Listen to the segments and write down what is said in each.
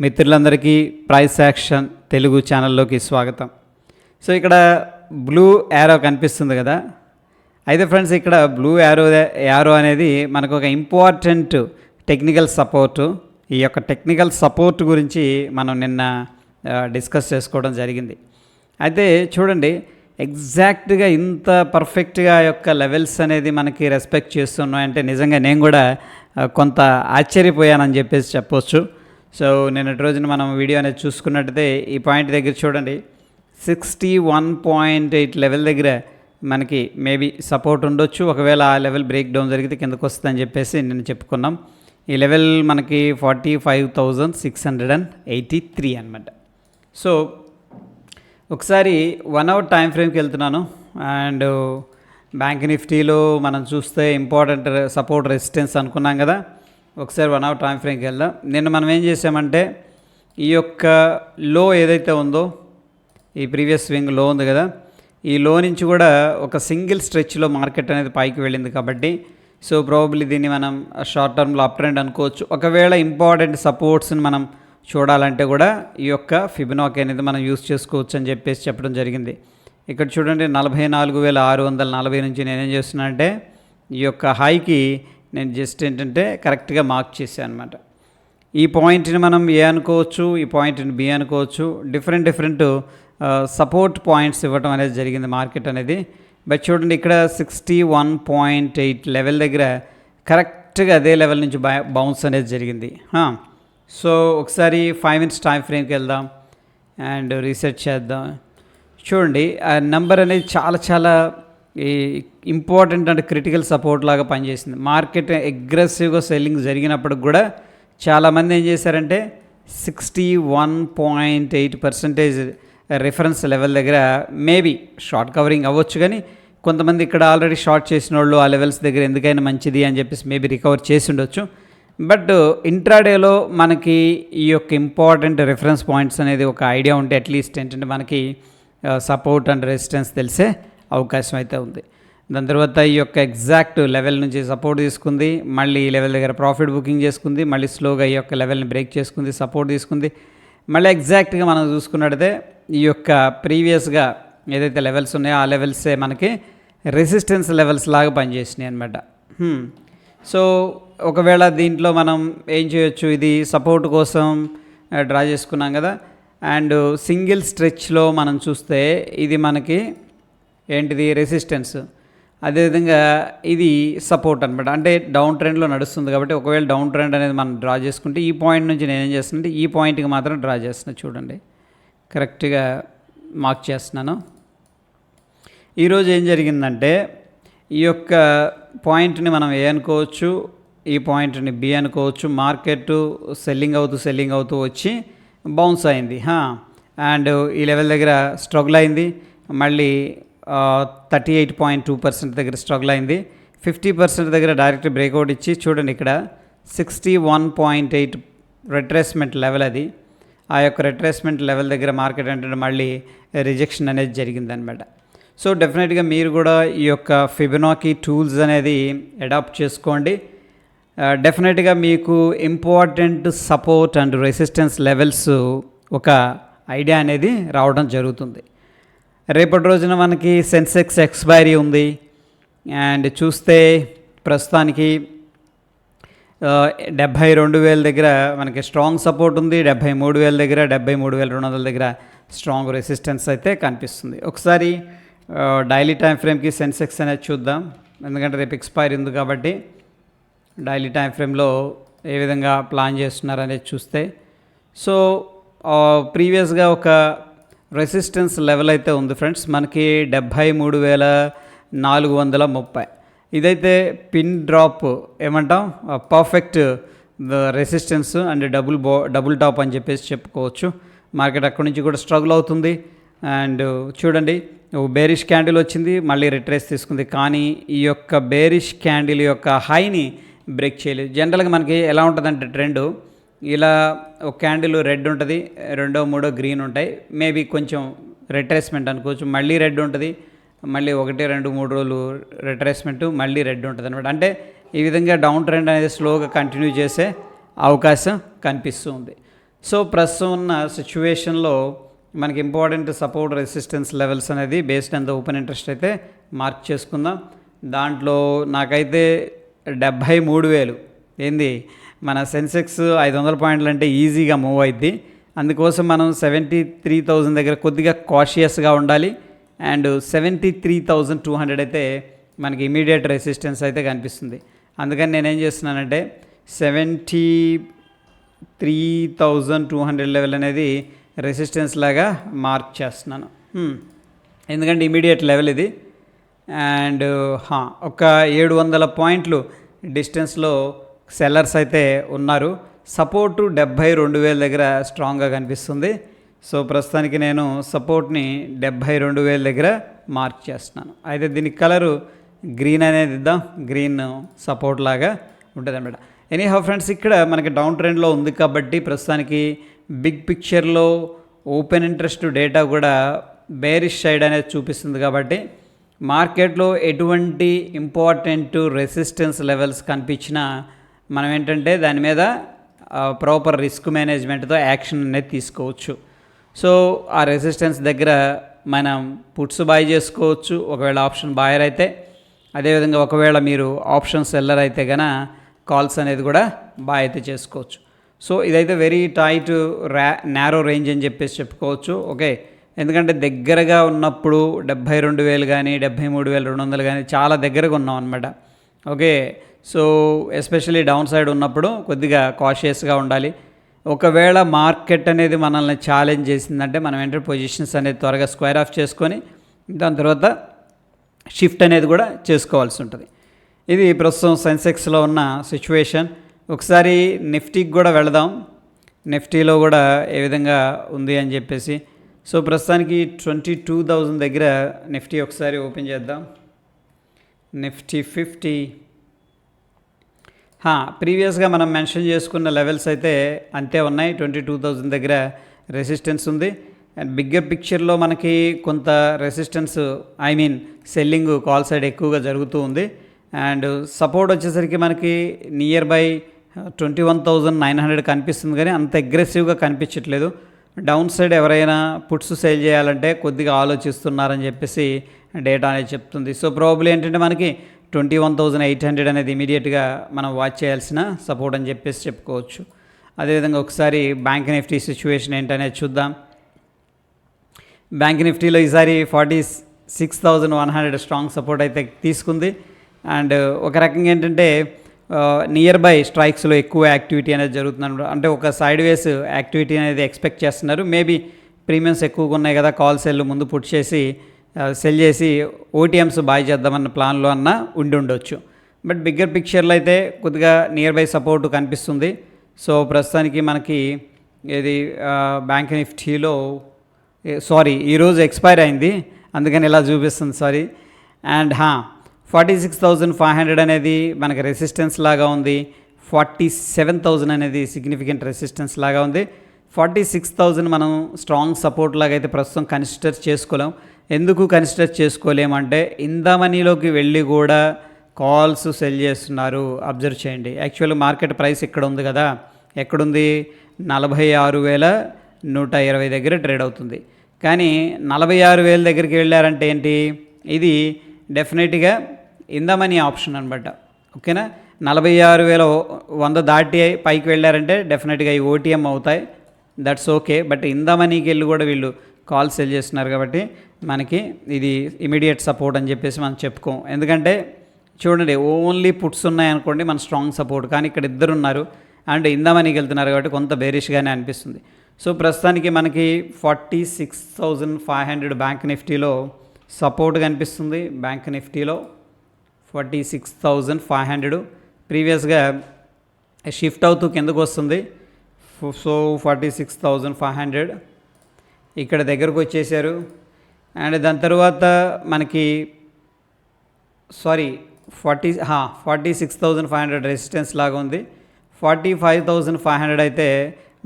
మిత్రులందరికీ price action Telugu ఛానల్లోకి స్వాగతం. సో ఇక్కడ బ్లూ యారో కనిపిస్తుంది కదా. అయితే ఫ్రెండ్స్, ఇక్కడ బ్లూ యారో అనేది మనకు ఒక ఇంపార్టెంట్ టెక్నికల్ సపోర్టు. ఈ యొక్క టెక్నికల్ సపోర్ట్ గురించి మనం నిన్న డిస్కస్ చేసుకోవడం జరిగింది. అయితే చూడండి, ఎగ్జాక్ట్గా ఇంత పర్ఫెక్ట్గా యొక్క లెవెల్స్ అనేది మనకి రెస్పెక్ట్ చేస్తున్నాయంటే నిజంగా నేను కూడా కొంత ఆశ్చర్యపోయానని చెప్పేసి చెప్పొచ్చు. సో నిన్నటి రోజున మనం వీడియో అనేది చూసుకున్నట్టయితే ఈ పాయింట్ దగ్గర చూడండి, 61.8 లెవెల్ దగ్గర మనకి మేబీ సపోర్ట్ ఉండొచ్చు. ఒకవేళ ఆ లెవెల్ బ్రేక్ డౌన్ జరిగితే కిందకు వస్తుందని చెప్పేసి నేను చెప్పుకున్నాం. ఈ లెవెల్ మనకి 45,683 అనమాట. సో ఒకసారి 1 అవర్ టైం ఫ్రేమ్కి వెళ్తున్నాను. అండ్ బ్యాంక్ నిఫ్టీలో మనం చూస్తే ఇంపార్టెంట్ సపోర్ట్ రెసిస్టెన్స్ అనుకున్నాం కదా. ఒకసారి 1 అవర్ టైం ఫ్రేమ్కి వెళ్దాం. నిన్న మనం ఏం చేసామంటే ఈ యొక్క లో ఏదైతే ఉందో, ఈ ప్రీవియస్ స్వింగ్ లో ఉంది కదా, ఈ లో నుంచి కూడా ఒక సింగిల్ స్ట్రెచ్లో మార్కెట్ అనేది పైకి వెళ్ళింది కాబట్టి సో ప్రాబబ్లీ దీన్ని మనం షార్ట్ టర్మ్లో అప్ ట్రెండ్ అనుకోవచ్చు. ఒకవేళ ఇంపార్టెంట్ సపోర్ట్స్ని మనం చూడాలంటే కూడా ఈ యొక్క ఫిబొనాకీ అనేది మనం యూస్ చేసుకోవచ్చు అని చెప్పేసి చెప్పడం జరిగింది. ఇక్కడ చూడండి, 44,640 నుంచి నేనేం చేస్తున్నానంటే ఈ యొక్క హైకి నేను జస్ట్ ఏంటంటే కరెక్ట్గా మార్క్ చేశాను అనమాట. ఈ పాయింట్ని మనం ఏ అనుకోవచ్చు, ఈ పాయింట్ని బి అనుకోవచ్చు. డిఫరెంట్ సపోర్ట్ పాయింట్స్ ఇవ్వడం అనేది జరిగింది మార్కెట్ అనేది. బట్ చూడండి, ఇక్కడ 61.8 లెవెల్ దగ్గర కరెక్ట్గా అదే లెవెల్ నుంచి బౌన్స్ అనేది జరిగింది. సో ఒకసారి 5 మినిట్స్ టైం ఫ్రేమ్కి వెళ్దాం అండ్ రీసెర్చ్ చేద్దాం. చూడండి, ఆ నెంబర్ అనేది చాలా ఈ ఇంపార్టెంట్ అండ్ క్రిటికల్ సపోర్ట్ లాగా పనిచేసింది. మార్కెట్ అగ్రెసివ్గా సెల్లింగ్ జరిగినప్పుడు కూడా చాలామంది ఏం చేశారంటే 61.8% రిఫరెన్స్ లెవెల్ దగ్గర మేబీ షార్ట్ కవరింగ్ అవ్వచ్చు, కానీ కొంతమంది ఇక్కడ ఆల్రెడీ షార్ట్ చేసిన వాళ్ళు ఆ లెవెల్స్ దగ్గర ఎందుకైనా మంచిది అని చెప్పేసి మేబీ రికవర్ చేసి ఉండొచ్చు. బట్ ఇంట్రాడేలో మనకి ఈ యొక్క ఇంపార్టెంట్ రిఫరెన్స్ పాయింట్స్ అనేది ఒక ఐడియా ఉంటే అట్లీస్ట్ ఏంటంటే మనకి సపోర్ట్ అండ్ రెసిస్టెన్స్ తెలిసే అవకాశం అయితే ఉంది. దాని తర్వాత ఈ యొక్క ఎగ్జాక్ట్ లెవెల్ నుంచి సపోర్ట్ తీసుకుంది, మళ్ళీ ఈ లెవెల్ దగ్గర ప్రాఫిట్ బుకింగ్ చేసుకుంది, మళ్ళీ స్లోగా ఈ యొక్క లెవెల్ని బ్రేక్ చేసుకుంది, సపోర్ట్ తీసుకుంది. మళ్ళీ ఎగ్జాక్ట్గా మనం చూసుకున్నట్టయితే ఈ యొక్క ప్రీవియస్గా ఏదైతే లెవెల్స్ ఉన్నాయో ఆ లెవెల్సే మనకి రెసిస్టెన్స్ లెవెల్స్ లాగా పనిచేసినాయి అనమాట. సో ఒకవేళ దీంట్లో మనం ఏం చేయొచ్చు, ఇది సపోర్ట్ కోసం డ్రా చేసుకున్నాం కదా. అండ్ సింగిల్ స్ట్రెచ్లో మనం చూస్తే ఇది మనకి ఏంటిది రెసిస్టెన్స్, అదేవిధంగా ఇది సపోర్ట్ అనమాట. అంటే డౌన్ ట్రెండ్లో నడుస్తుంది కాబట్టి ఒకవేళ డౌన్ ట్రెండ్ అనేది మనం డ్రా చేసుకుంటే ఈ పాయింట్ నుంచి నేనేం చేస్తున్నానంటే ఈ పాయింట్కి మాత్రం డ్రా చేస్తున్నాను. చూడండి, కరెక్ట్గా మార్క్ చేస్తున్నాను. ఈరోజు ఏం జరిగిందంటే ఈ యొక్క పాయింట్ని మనం ఏ అనుకోవచ్చు, ఈ పాయింట్ని బి అనుకోవచ్చు. మార్కెట్ సెల్లింగ్ అవుతూ వచ్చి బౌన్స్ అయింది. అండ్ ఈ లెవెల్ దగ్గర స్ట్రగుల్ అయింది, మళ్ళీ 38.2% దగ్గర స్ట్రగుల్ అయింది. 50% దగ్గర డైరెక్ట్ బ్రేక్అవుట్ ఇచ్చి చూడండి, ఇక్కడ 61.8 రిట్రేస్మెంట్ లెవెల్ అది. ఆ యొక్క రిట్రేస్మెంట్ లెవెల్ దగ్గర మార్కెట్ అంటే మళ్ళీ రిజెక్షన్ అనేది జరిగిందనమాట. సో డెఫినెట్గా మీరు కూడా ఈ యొక్క ఫిబొనాకీ టూల్స్ అనేది అడాప్ట్ చేసుకోండి. డెఫినెట్గా మీకు important support and resistance levels ఒక ఐడియా అనేది రావడం జరుగుతుంది. రేపటి రోజున మనకి సెన్సెక్స్ ఎక్స్పైరీ ఉంది. అండ్ చూస్తే ప్రస్తుతానికి 72,000 దగ్గర మనకి స్ట్రాంగ్ సపోర్ట్ ఉంది, 73,000 దగ్గర, 73,200 దగ్గర స్ట్రాంగ్ రెసిస్టెన్స్ అయితే కనిపిస్తుంది. ఒకసారి డైలీ టైం ఫ్రేమ్కి సెన్సెక్స్ అనేది చూద్దాం, ఎందుకంటే రేపు ఎక్స్పైరీ ఉంది కాబట్టి డైలీ టైం ఫ్రేమ్లో ఏ విధంగా ప్లాన్ చేస్తున్నారు అనేది చూస్తే, సో ప్రీవియస్గా ఒక రెసిస్టెన్స్ లెవెల్ అయితే ఉంది ఫ్రెండ్స్, మనకి 73,430. ఇదైతే పిన్ డ్రాప్ ఏమంటాం, perfect resistance and double tap అని చెప్పేసి చెప్పుకోవచ్చు. మార్కెట్ అక్కడి నుంచి కూడా స్ట్రగుల్ అవుతుంది. అండ్ చూడండి, బేరిష్ క్యాండిల్ వచ్చింది, మళ్ళీ రిట్రేస్ తీసుకుంది, కానీ ఈ యొక్క బేరిష్ క్యాండిల్ యొక్క హైని బ్రేక్ చేయలేదు. జనరల్గా మనకి ఎలా ఉంటుందంటే ట్రెండ్, ఇలా ఒక క్యాండిల్ రెడ్ ఉంటుంది, రెండో మూడో గ్రీన్ ఉంటాయి, మేబీ కొంచెం రిట్రేస్మెంట్ అనుకోవచ్చు, మళ్ళీ రెడ్ ఉంటుంది, మళ్ళీ 1, 2, 3 రోజులు రిట్రేస్మెంట్, మళ్ళీ రెడ్ ఉంటుంది అనమాట. అంటే ఈ విధంగా డౌన్ ట్రెండ్ అనేది స్లోగా కంటిన్యూ చేసే అవకాశం కనిపిస్తూ ఉంది. సో ప్రస్తుతం ఉన్న సిచ్యువేషన్లో మనకి ఇంపార్టెంట్ సపోర్ట్ రెసిస్టెన్స్ లెవెల్స్ అనేది based on the open interest అయితే మార్క్ చేసుకుందాం. దాంట్లో నాకైతే 73,000 ఏంది మన సెన్సెక్స్ 500 పాయింట్లు అంటే ఈజీగా మూవ్ అయింది. అందుకోసం మనం 73,000 దగ్గర కొద్దిగా కాషియస్గా ఉండాలి. అండ్ 73,200 అయితే మనకి ఇమీడియట్ రెసిస్టెన్స్ అయితే కనిపిస్తుంది. అందుకని నేనేం చేస్తున్నానంటే 73,200 లెవెల్ అనేది రెసిస్టెన్స్ లాగా మార్క్ చేస్తున్నాను. ఎందుకంటే ఇమీడియట్ లెవెల్ ఇది. అండ్ ఒక 700 పాయింట్లు డిస్టెన్స్లో సెల్లర్స్ అయితే ఉన్నారు. సపోర్టు 72,000 దగ్గర స్ట్రాంగ్గా కనిపిస్తుంది. సో ప్రస్తుతానికి నేను సపోర్ట్ని 72,000 దగ్గర మార్క్ చేస్తున్నాను. అయితే దీనికి కలరు గ్రీన్ అనేది ఇద్దాం. గ్రీన్ సపోర్ట్ లాగా ఉంటుంది అన్నమాట. ఎనీహౌ ఫ్రెండ్స్, ఇక్కడ మనకి డౌన్ ట్రెండ్లో ఉంది కాబట్టి ప్రస్తుతానికి బిగ్ పిక్చర్లో ఓపెన్ ఇంట్రెస్ట్ డేటా కూడా బేరిష్ సైడ్ అనేది చూపిస్తుంది. కాబట్టి మార్కెట్లో ఎటువంటి ఇంపార్టెంట్ రెసిస్టెన్స్ లెవెల్స్ కనిపించినా మనం ఏంటంటే దాని మీద ప్రాపర్ రిస్క్ మేనేజ్మెంట్తో యాక్షన్ అనేది తీసుకోవచ్చు. సో ఆ రెసిస్టెన్స్ దగ్గర మనం పుట్స్ బై చేసుకోవచ్చు ఒకవేళ ఆప్షన్ బాయర్ అయితే. అదేవిధంగా ఒకవేళ మీరు ఆప్షన్ సెల్లర్ అయితే కనుక కాల్స్ అనేది కూడా బాయ్ అయితే చేసుకోవచ్చు. సో ఇదైతే వెరీ టైట్ నారో రేంజ్ అని చెప్పేసి చెప్పుకోవచ్చు. ఓకే, ఎందుకంటే దగ్గరగా ఉన్నప్పుడు 72,000 కానీ 73,200 కానీ చాలా దగ్గరగా ఉన్నాం అనమాట. Okay, so especially down side ఉన్నప్పుడు కొద్దిగా కాషియస్గా ఉండాలి. ఒకవేళ మార్కెట్ అనేది మనల్ని ఛాలెంజ్ చేసిందంటే మనం ఎంటర్ పొజిషన్స్ అనేది త్వరగా స్క్వేర్ ఆఫ్ చేసుకొని దాని తర్వాత షిఫ్ట్ అనేది కూడా చేసుకోవాల్సి ఉంటుంది. ఇది ప్రస్తుతం సెన్సెక్స్లో ఉన్న సిచ్యువేషన్. ఒకసారి నిఫ్టీకి కూడా వెళదాం. నిఫ్టీలో కూడా ఏ విధంగా ఉంది అని చెప్పేసి. సో ప్రస్తుతానికి 22,000 దగ్గర నిఫ్టీ ఒకసారి ఓపెన్ చేద్దాం. నిఫ్టీ 50 ప్రీవియస్గా మనం మెన్షన్ చేసుకున్న లెవెల్స్ అయితే అంతే ఉన్నాయి. 22,000 దగ్గర రెసిస్టెన్స్ ఉంది. అండ్ బిగ్గర్ పిక్చర్లో మనకి కొంత రెసిస్టెన్స్ సెల్లింగ్ కాల్ సైడ్ ఎక్కువగా జరుగుతూ ఉంది. అండ్ సపోర్ట్ వచ్చేసరికి మనకి నియర్ బై 21,900 కనిపిస్తుంది, కానీ అంత అగ్రెసివ్గా కనిపించట్లేదు. డౌన్ సైడ్ ఎవరైనా పుట్స్ సేల్ చేయాలంటే కొద్దిగా ఆలోచిస్తున్నారని చెప్పేసి డేటా అనేది చెప్తుంది. సో ప్రాబబ్లీ ఏంటంటే మనకి 21,800 అనేది ఇమీడియట్గా మనం వాచ్ చేయాల్సిన సపోర్ట్ అని చెప్పేసి చెప్పుకోవచ్చు. అదేవిధంగా ఒకసారి బ్యాంక్ నిఫ్టీ సిచ్యువేషన్ ఏంటనేది చూద్దాం. బ్యాంక్ నిఫ్టీలో ఈసారి 46,100 స్ట్రాంగ్ సపోర్ట్ అయితే తీసుకుంది. అండ్ ఒక రకంగా ఏంటంటే నియర్ బై స్ట్రైక్స్లో ఎక్కువ యాక్టివిటీ అనేది జరుగుతుంది. అంటే ఒక సైడ్ వేస్ యాక్టివిటీ అనేది ఎక్స్పెక్ట్ చేస్తున్నారు. మేబీ ప్రీమియమ్స్ ఎక్కువగా ఉన్నాయి కదా, కాల్ సెల్ ముందు పుట్ చేసి సెల్ చేసి ఓటీఎమ్స్ బాయ్ చేద్దామన్న ప్లాన్లో ఉండి ఉండొచ్చు. బట్ బిగ్గర్ పిక్చర్లో అయితే కొద్దిగా నియర్ బై సపోర్ట్ కనిపిస్తుంది. సో ప్రస్తుతానికి మనకి ఇది బ్యాంక్ నిఫ్టీలో ఈరోజు ఎక్స్పైర్ అయింది, అందుకని ఇలా చూపిస్తుంది సారీ. అండ్ 46,500 అనేది మనకి రెసిస్టెన్స్ లాగా ఉంది. 47,000 అనేది సిగ్నిఫికెంట్ రెసిస్టెన్స్ లాగా ఉంది. 46,000 మనం స్ట్రాంగ్ సపోర్ట్ లాగా అయితే ప్రస్తుతం కన్సిడర్ చేసుకోలేం. ఎందుకు కన్సిడర్ చేసుకోలేమంటే ఇందామనీలోకి వెళ్ళి కూడా కాల్స్ సెల్ చేస్తున్నారు. అబ్జర్వ్ చేయండి. యాక్చువల్గా మార్కెట్ ప్రైస్ ఇక్కడ ఉంది కదా, ఎక్కడుంది 46,120 దగ్గర ట్రేడ్ అవుతుంది. కానీ 46,000 దగ్గరికి వెళ్ళారంటే ఏంటి, ఇది డెఫినెట్గా ఇందామనీ ఆప్షన్ అనమాట. ఓకేనా, 46,100 దాటి పైకి వెళ్ళారంటే డెఫినెట్గా ఈ ఓటీఎం అవుతాయి, దట్స్ ఓకే. బట్ ఇందామనీకి వెళ్ళి కూడా వీళ్ళు కాల్ సెల్ చేస్తున్నారు కాబట్టి మనకి ఇది ఇమీడియట్ సపోర్ట్ అని చెప్పేసి మనం చెప్పుకోం. ఎందుకంటే చూడండి, ఓన్లీ పుట్స్ ఉన్నాయనుకోండి మన స్ట్రాంగ్ సపోర్ట్, కానీ ఇక్కడ ఇద్దరు ఉన్నారు అండ్ ఇందామనీకి వెళ్తున్నారు కాబట్టి కొంత బేరిష్గానే అనిపిస్తుంది. సో ప్రస్తుతానికి మనకి 46,500 బ్యాంక్ నిఫ్టీలో సపోర్ట్ కనిపిస్తుంది. బ్యాంక్ నిఫ్టీలో 46,500 ప్రీవియస్గా షిఫ్ట్ అవుతూ కిందకు వస్తుంది. సో 46,500 ఇక్కడ దగ్గరకు వచ్చేసారు. అండ్ దాని తర్వాత మనకి 46,500 రెసిస్టెన్స్ లాగా ఉంది. 45,500 అయితే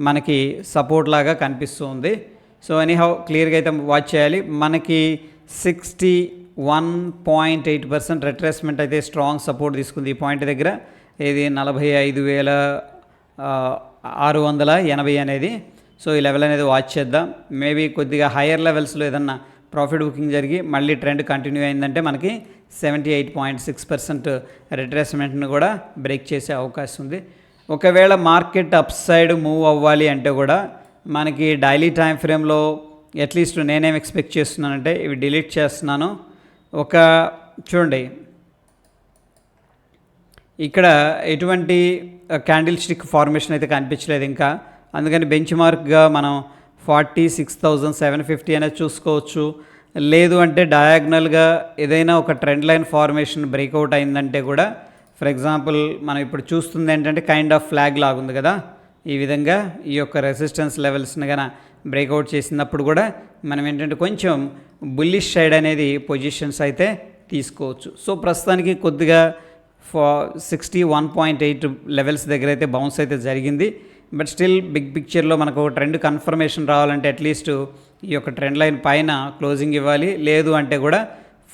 మనకి సపోర్ట్ లాగా కనిపిస్తుంది. సో ఎనీహౌ క్లియర్గా అయితే వాచ్ చేయాలి. మనకి 61.8% రిట్రేస్మెంట్ అయితే స్ట్రాంగ్ సపోర్ట్ తీసుకుంది ఈ పాయింట్ దగ్గర. ఇది 45,000 680 అనేది. సో ఈ లెవెల్ అనేది వాచ్ చేద్దాం. మేబీ కొద్దిగా హయ్యర్ లెవెల్స్లో ఏదన్నా ప్రాఫిట్ బుకింగ్ జరిగి మళ్ళీ ట్రెండ్ కంటిన్యూ అయిందంటే మనకి 78.6% రిట్రేస్మెంట్ను కూడా బ్రేక్ చేసే అవకాశం ఉంది. ఒకవేళ మార్కెట్ అప్ సైడ్ మూవ్ అవ్వాలి అంటే కూడా మనకి డైలీ టైం ఫ్రేమ్లో అట్లీస్ట్ నేనేం ఎక్స్పెక్ట్ చేస్తున్నానంటే, ఇవి డిలీట్ చేస్తున్నాను. చూడండి, ఇక్కడ ఎటువంటి క్యాండిల్ స్టిక్ ఫార్మేషన్ అయితే కనిపించలేదు ఇంకా. అందుకని బెంచ్ మార్క్గా మనం 46,750 అనేది చూసుకోవచ్చు. లేదు అంటే డయాగ్నల్గా ఏదైనా ఒక ట్రెండ్ లైన్ ఫార్మేషన్ బ్రేక్అవుట్ అయిందంటే కూడా, ఫర్ ఎగ్జాంపుల్ మనం ఇప్పుడు చూస్తుంది ఏంటంటే కైండ్ ఆఫ్ ఫ్లాగ్ లాగుంది కదా, ఈ విధంగా ఈ యొక్క రెసిస్టెన్స్ లెవెల్స్ని కనుక బ్రేక్అవుట్ చేసినప్పుడు కూడా మనం ఏంటంటే కొంచెం బుల్లిష్ సైడ్ అనేది పొజిషన్స్ అయితే తీసుకోవచ్చు. సో ప్రస్తుతానికి కొద్దిగా 61.8 లెవెల్స్ దగ్గర అయితే బౌన్స్ అయితే జరిగింది. బట్ స్టిల్ బిగ్ పిక్చర్లో మనకు ఒక ట్రెండ్ కన్ఫర్మేషన్ రావాలంటే అట్లీస్ట్ ఈ యొక్క ట్రెండ్ లైన్ పైన క్లోజింగ్ ఇవ్వాలి. లేదు అంటే కూడా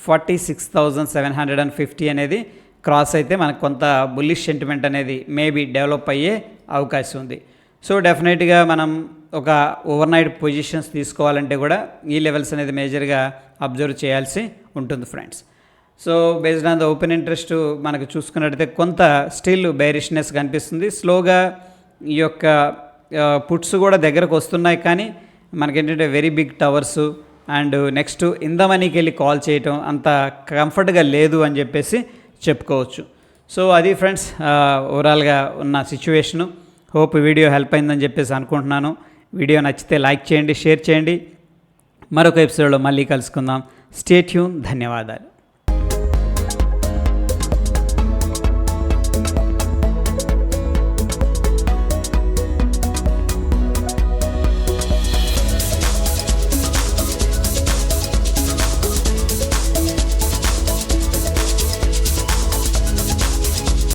46,750 అనేది క్రాస్ అయితే మనకు కొంత బుల్లిష్ సెంటిమెంట్ అనేది మేబీ డెవలప్ అయ్యే అవకాశం ఉంది. సో డెఫినెట్గా మనం ఒక ఓవర్నైట్ పొజిషన్స్ తీసుకోవాలంటే కూడా ఈ లెవెల్స్ అనేది మేజర్గా అబ్జర్వ్ చేయాల్సి ఉంటుంది friends. So based on the open interest మనకు చూసుకున్నట్టయితే కొంత స్టిల్ బేరిష్నెస్ కనిపిస్తుంది. స్లోగా ఈ యొక్క పుట్స్ కూడా దగ్గరకు వస్తున్నాయి, కానీ మనకేంటంటే very big towers and next in the మనీకి వెళ్ళి కాల్ చేయటం అంత కంఫర్ట్గా లేదు అని చెప్పేసి చెప్పుకోవచ్చు. సో అది ఫ్రెండ్స్ ఓవరాల్గా ఉన్న సిచ్యువేషను. హోప్ వీడియో హెల్ప్ అయిందని చెప్పేసి అనుకుంటున్నాను. వీడియో నచ్చితే లైక్ చేయండి, షేర్ చేయండి. మరొక ఎపిసోడ్లో మళ్ళీ కలుసుకుందాం. Stay tune. ధన్యవాదాలు.